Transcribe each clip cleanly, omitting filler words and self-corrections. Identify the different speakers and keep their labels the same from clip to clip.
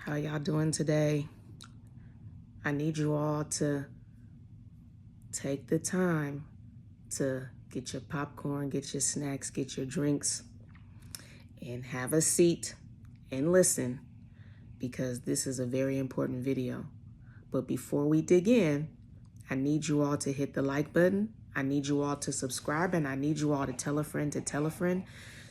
Speaker 1: How y'all doing today? I need you all to take the time to get your popcorn, get your snacks, get your drinks, and have a seat and listen, because this is a very important video. But before we dig in, I need you all to hit the like button. I need you all to subscribe, and I need you all to tell a friend to tell a friend.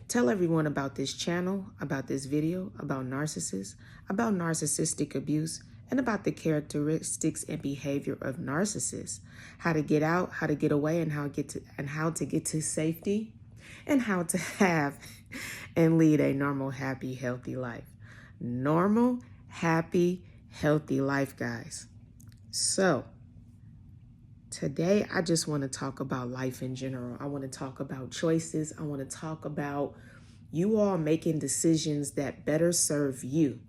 Speaker 1: Tell everyone about this channel, about this video, about narcissists, about narcissistic abuse, and about the characteristics and behavior of narcissists. How to get out, how to get away, and how to get to safety, and how to have and lead a normal, happy, healthy life. Normal, happy, healthy life, guys. So today, I just want to talk about life in general. I want to talk about choices. I want to talk about you all making decisions that better serve you,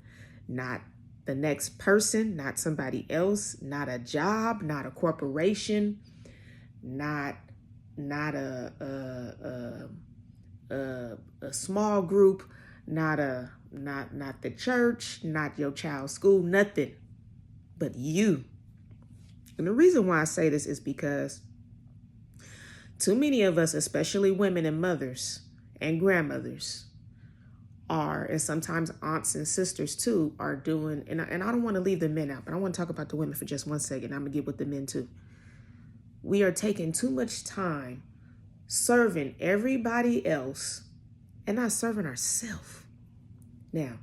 Speaker 1: not the next person, not somebody else, not a job, not a corporation, not a small group, not the church, not your child's school, nothing, but you. And the reason why I say this is because too many of us, especially women and mothers and grandmothers, and sometimes aunts and sisters too, are doing, and I don't want to leave the men out, but I want to talk about the women for just 1 second. I'm going to get with the men too. We are taking too much time serving everybody else and not serving ourselves. Now,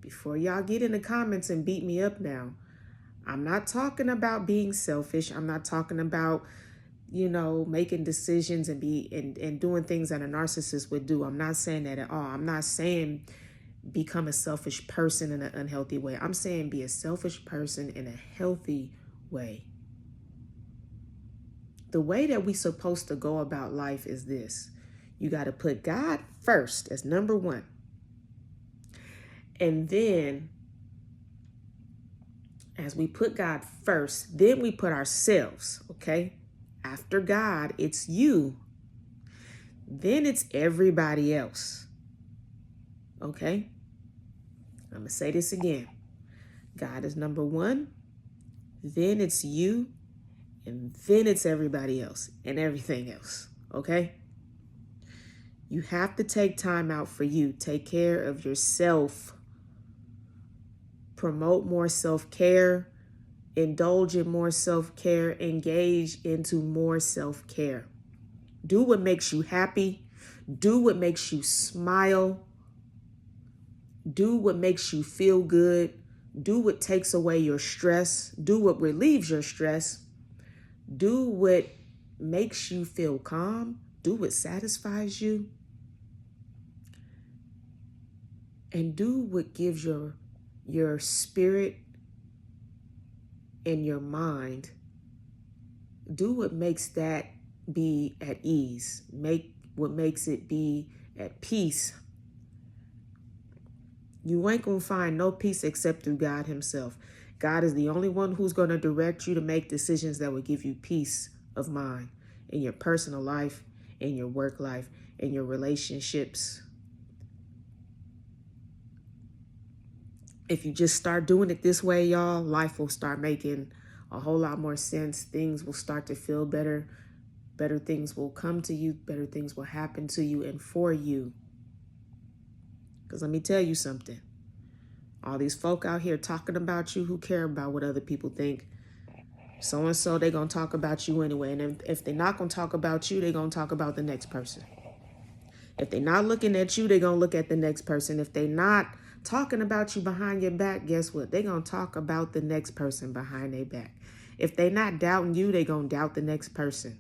Speaker 1: before y'all get in the comments and beat me up now, I'm not talking about being selfish. I'm not talking about, making decisions and doing things that a narcissist would do. I'm not saying that at all. I'm not saying become a selfish person in an unhealthy way. I'm saying be a selfish person in a healthy way. The way that we're supposed to go about life is this. You got to put God first as number one. And then as we put God first, then we put ourselves, okay? After God, it's you. Then it's everybody else, okay? I'm going to say this again. God is number one, then it's you, and then it's everybody else and everything else, okay? You have to take time out for you. Take care of yourself. Promote more self-care, indulge in more self-care, engage into more self-care. Do what makes you happy. Do what makes you smile. Do what makes you feel good. Do what takes away your stress. Do what relieves your stress. Do what makes you feel calm. Do what satisfies you. And do what gives your spirit and your mind, do what makes that be at ease. Make what makes it be at peace. You ain't gonna find no peace except through God himself. God is the only one who's gonna direct you to make decisions that will give you peace of mind in your personal life, in your work life, in your relationships. If you just start doing it this way, y'all, life will start making a whole lot more sense. Things will start to feel better. Better things will come to you. Better things will happen to you and for you. Because let me tell you something. All these folk out here talking about you who care about what other people think. So-and-so, they're going to talk about you anyway. And if they're not going to talk about you, they're going to talk about the next person. If they're not looking at you, they're going to look at the next person. If they're not talking about you behind your back, guess what? They're going to talk about the next person behind their back. If they're not doubting you, they're going to doubt the next person.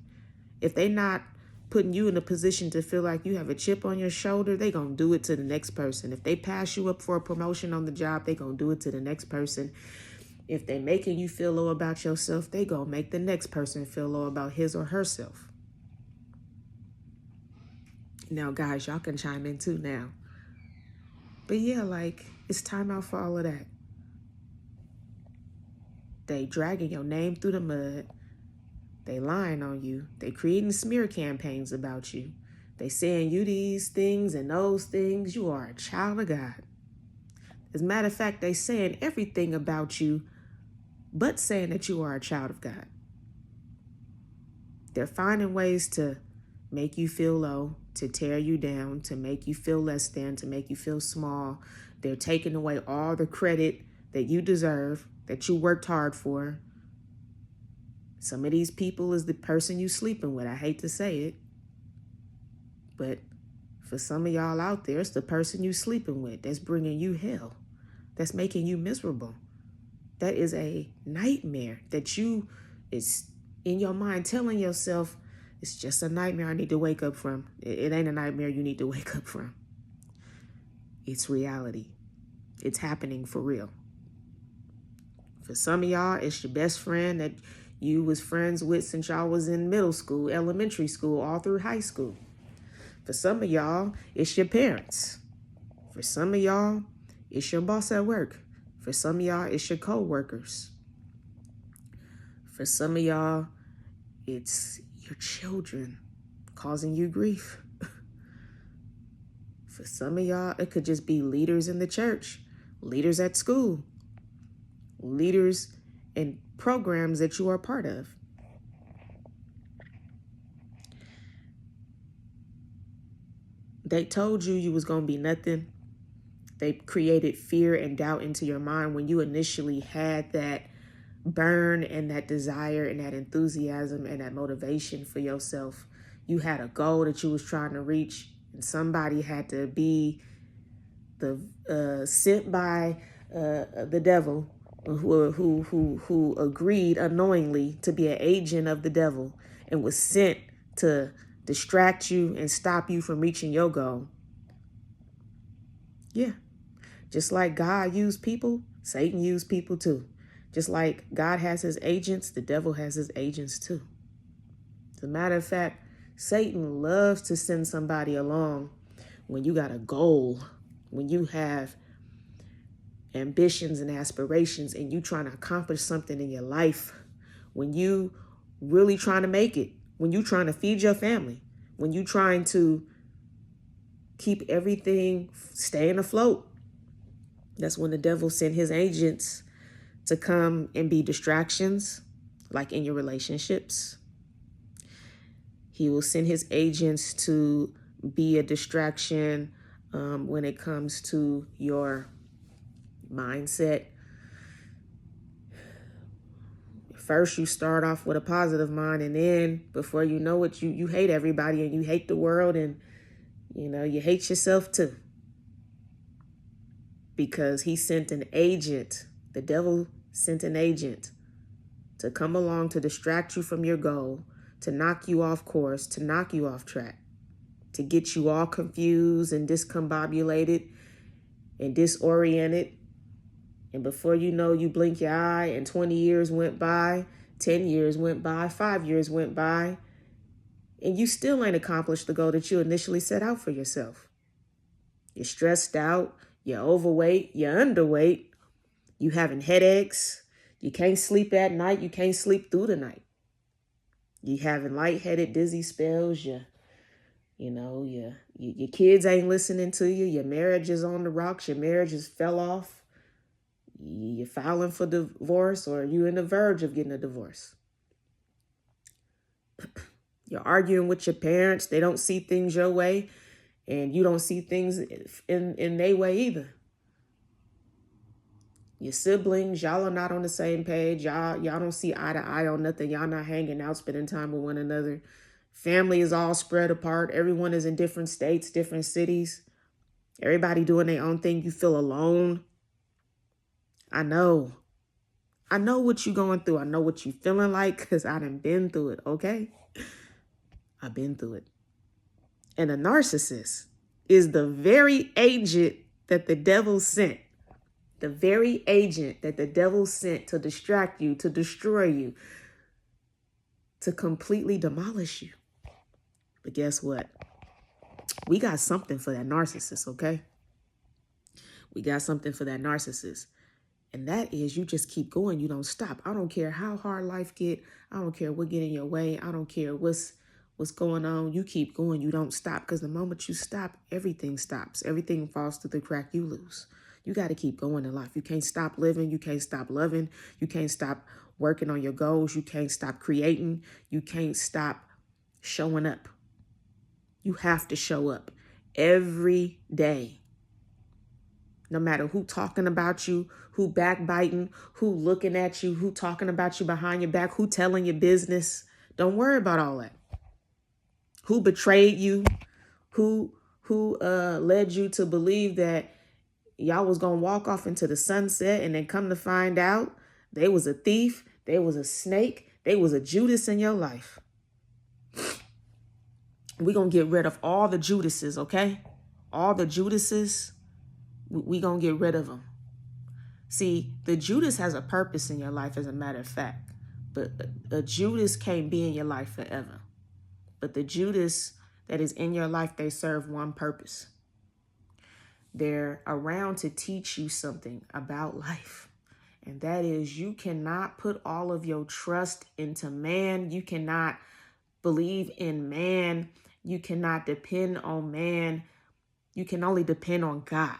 Speaker 1: If they're not putting you in a position to feel like you have a chip on your shoulder, they're going to do it to the next person. If they pass you up for a promotion on the job, they're going to do it to the next person. If they're making you feel low about yourself, they're going to make the next person feel low about his or herself. Now, guys, y'all can chime in too now. But yeah, it's time out for all of that. They dragging your name through the mud. They lying on you. They creating smear campaigns about you. They saying you these things and those things. You are a child of God. As a matter of fact, they saying everything about you but saying that you are a child of God. They're finding ways to make you feel low, to tear you down, to make you feel less than, to make you feel small. They're taking away all the credit that you deserve, that you worked hard for. Some of these people is the person you sleeping with. I hate to say it, but for some of y'all out there, it's the person you sleeping with that's bringing you hell, that's making you miserable. That is a nightmare that you is in your mind telling yourself, it's just a nightmare I need to wake up from. It ain't a nightmare you need to wake up from. It's reality. It's happening for real. For some of y'all, it's your best friend that you was friends with since y'all was in middle school, elementary school, all through high school. For some of y'all, it's your parents. For some of y'all, it's your boss at work. For some of y'all, it's your co-workers. For some of y'all, it's your children causing you grief. For some of y'all, it could just be leaders in the church, leaders at school, leaders in programs that you are part of. They told you you was going to be nothing. They created fear and doubt into your mind when you initially had that burn and that desire and that enthusiasm and that motivation for yourself. You had a goal that you was trying to reach, and somebody had to be the sent by the devil who agreed unknowingly to be an agent of the devil and was sent to distract you and stop you from reaching your goal. Yeah. Just like God used people, Satan used people too. Just like God has his agents, the devil has his agents too. As a matter of fact, Satan loves to send somebody along when you got a goal, when you have ambitions and aspirations and you trying to accomplish something in your life, when you really trying to make it, when you trying to feed your family, when you trying to keep everything staying afloat. That's when the devil sent his agents to come and be distractions, like in your relationships. He will send his agents to be a distraction when it comes to your mindset. First, you start off with a positive mind, and then before you know it, you hate everybody and you hate the world, and you hate yourself too. Because he sent an agent, the devil sent an agent to come along to distract you from your goal, to knock you off course, to knock you off track, to get you all confused and discombobulated and disoriented. And before you know, you blink your eye and 20 years went by, 10 years went by, 5 years went by, and you still ain't accomplished the goal that you initially set out for yourself. You're stressed out, you're overweight, you're underweight, you having headaches, you can't sleep at night, you can't sleep through the night. You having lightheaded, dizzy spells, your kids ain't listening to you, your marriage is on the rocks, your marriage has fell off, you're filing for divorce, or you're in the verge of getting a divorce. You're arguing with your parents, they don't see things your way, and you don't see things in their way either. Your siblings, y'all are not on the same page. Y'all don't see eye to eye on nothing. Y'all not hanging out, spending time with one another. Family is all spread apart. Everyone is in different states, different cities. Everybody doing their own thing. You feel alone. I know what you're going through. I know what you're feeling like because I done been through it, okay? I've been through it. And a narcissist is the very agent that the devil sent. The very agent that the devil sent to distract you, to destroy you, to completely demolish you. But guess what? We got something for that narcissist, okay? We got something for that narcissist. And that is you just keep going. You don't stop. I don't care how hard life get. I don't care what get in your way. I don't care what's going on. You keep going. You don't stop. Because the moment you stop, everything stops. Everything falls through the crack. You lose. You got to keep going in life. You can't stop living. You can't stop loving. You can't stop working on your goals. You can't stop creating. You can't stop showing up. You have to show up every day. No matter who talking about you, who backbiting, who looking at you, who talking about you behind your back, who telling your business. Don't worry about all that. Who betrayed you, who led you to believe that y'all was going to walk off into the sunset, and then come to find out they was a thief, they was a snake, they was a Judas in your life. We're going to get rid of all the Judases, okay? All the Judases, we going to get rid of them. See, the Judas has a purpose in your life, as a matter of fact. But a Judas can't be in your life forever. But the Judas that is in your life, they serve one purpose. They're around to teach you something about life. And that is, you cannot put all of your trust into man. You cannot believe in man. You cannot depend on man. You can only depend on God.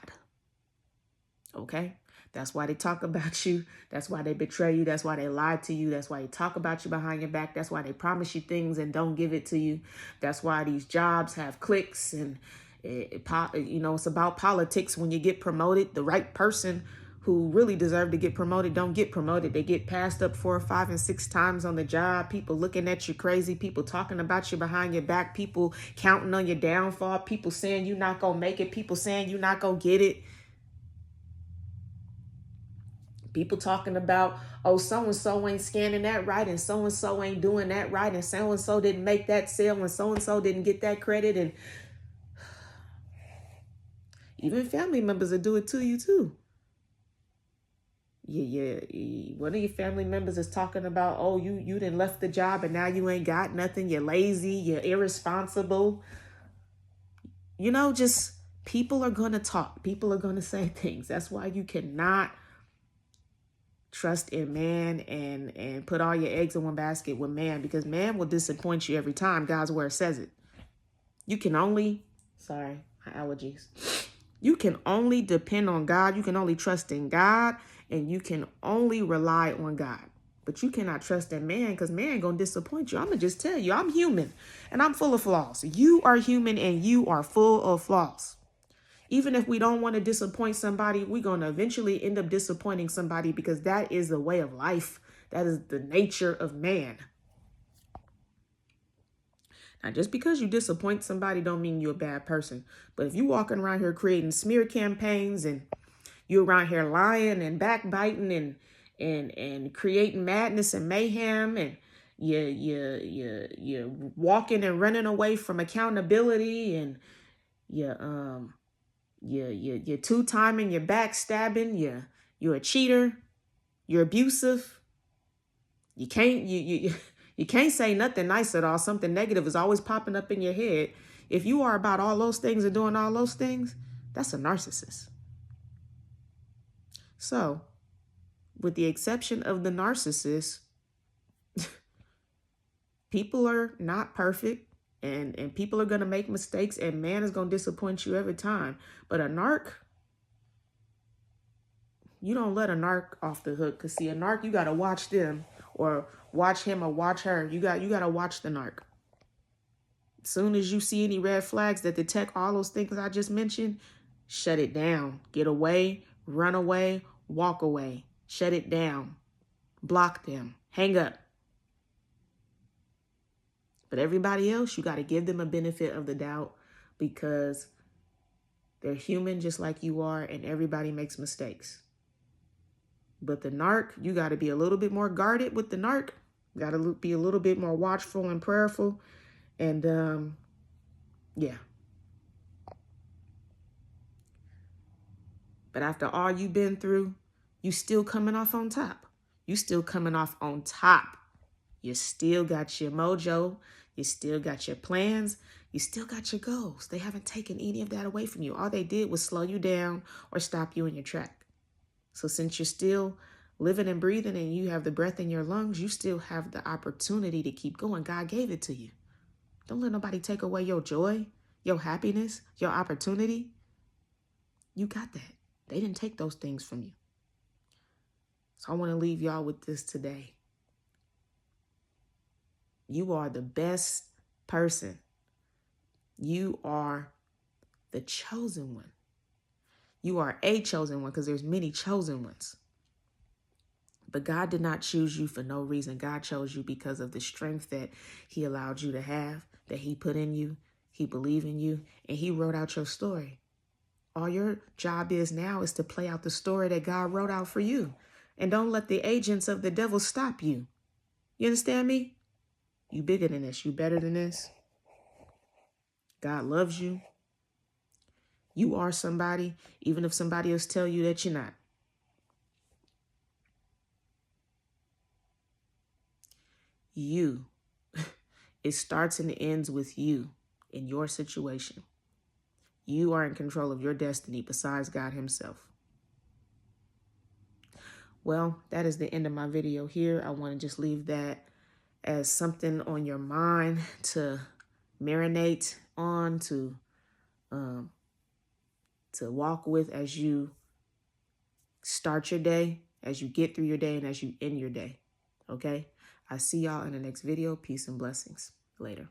Speaker 1: Okay? That's why they talk about you. That's why they betray you. That's why they lie to you. That's why they talk about you behind your back. That's why they promise you things and don't give it to you. That's why these jobs have cliques, and it's about politics. When you get promoted, the right person who really deserve to get promoted don't get promoted. They get passed up 4, 5, and 6 times on the job. People looking at you crazy. People talking about you behind your back. People counting on your downfall. People saying you're not going to make it. People saying you're not going to get it. People talking about, oh, so-and-so ain't scanning that right, and so-and-so ain't doing that right, and so-and-so didn't make that sale, and so-and-so didn't get that credit. And even family members will do it to you too. One of your family members is talking about, oh, you done left the job and now you ain't got nothing. You're lazy. You're irresponsible. Just people are going to talk. People are going to say things. That's why you cannot trust in man and put all your eggs in one basket with man, because man will disappoint you every time. God's word says it. You can only, my allergies. You can only depend on God. You can only trust in God, and you can only rely on God. But you cannot trust in man, because man going to disappoint you. I'm going to just tell you, I'm human and I'm full of flaws. You are human and you are full of flaws. Even if we don't want to disappoint somebody, we're going to eventually end up disappointing somebody, because that is the way of life. That is the nature of man. Now, just because you disappoint somebody don't mean you're a bad person. But if you walking around here creating smear campaigns, and you're around here lying and backbiting and creating madness and mayhem, and you're walking and running away from accountability, and you're two-timing, you're backstabbing, you're a cheater, you're abusive. You can't say nothing nice at all. Something negative is always popping up in your head. If you are about all those things and doing all those things, that's a narcissist. So, with the exception of the narcissist, people are not perfect. And people are going to make mistakes, and man is going to disappoint you every time. But a narc, you don't let a narc off the hook. Because see, a narc, you got to watch them, or watch him, or watch her. You got to watch the narc. As soon as you see any red flags that detect all those things I just mentioned, shut it down. Get away, run away, walk away. Shut it down. Block them. Hang up. But everybody else, you got to give them a benefit of the doubt, because they're human just like you are, and everybody makes mistakes. But the narc, you got to be a little bit more guarded with the narc. You got to be a little bit more watchful and prayerful. And yeah. But after all you've been through, you still coming off on top. You still coming off on top. You still got your mojo. You still got your plans. You still got your goals. They haven't taken any of that away from you. All they did was slow you down or stop you in your track. So since you're still living and breathing and you have the breath in your lungs, you still have the opportunity to keep going. God gave it to you. Don't let nobody take away your joy, your happiness, your opportunity. You got that. They didn't take those things from you. So I want to leave y'all with this today. You are the best person. You are the chosen one. You are a chosen one because there's many chosen ones. But God did not choose you for no reason. God chose you because of the strength that he allowed you to have, that he put in you. He believed in you, and he wrote out your story. All your job is now is to play out the story that God wrote out for you. And don't let the agents of the devil stop you. You understand me? You bigger than this. You better than this. God loves you. You are somebody, even if somebody else tell you that you're not. You. It starts and ends with you in your situation. You are in control of your destiny besides God himself. Well, that is the end of my video here. I want to just leave that as something on your mind to marinate on, to walk with as you start your day, as you get through your day, and as you end your day. Okay? I see y'all in the next video. Peace and blessings. Later.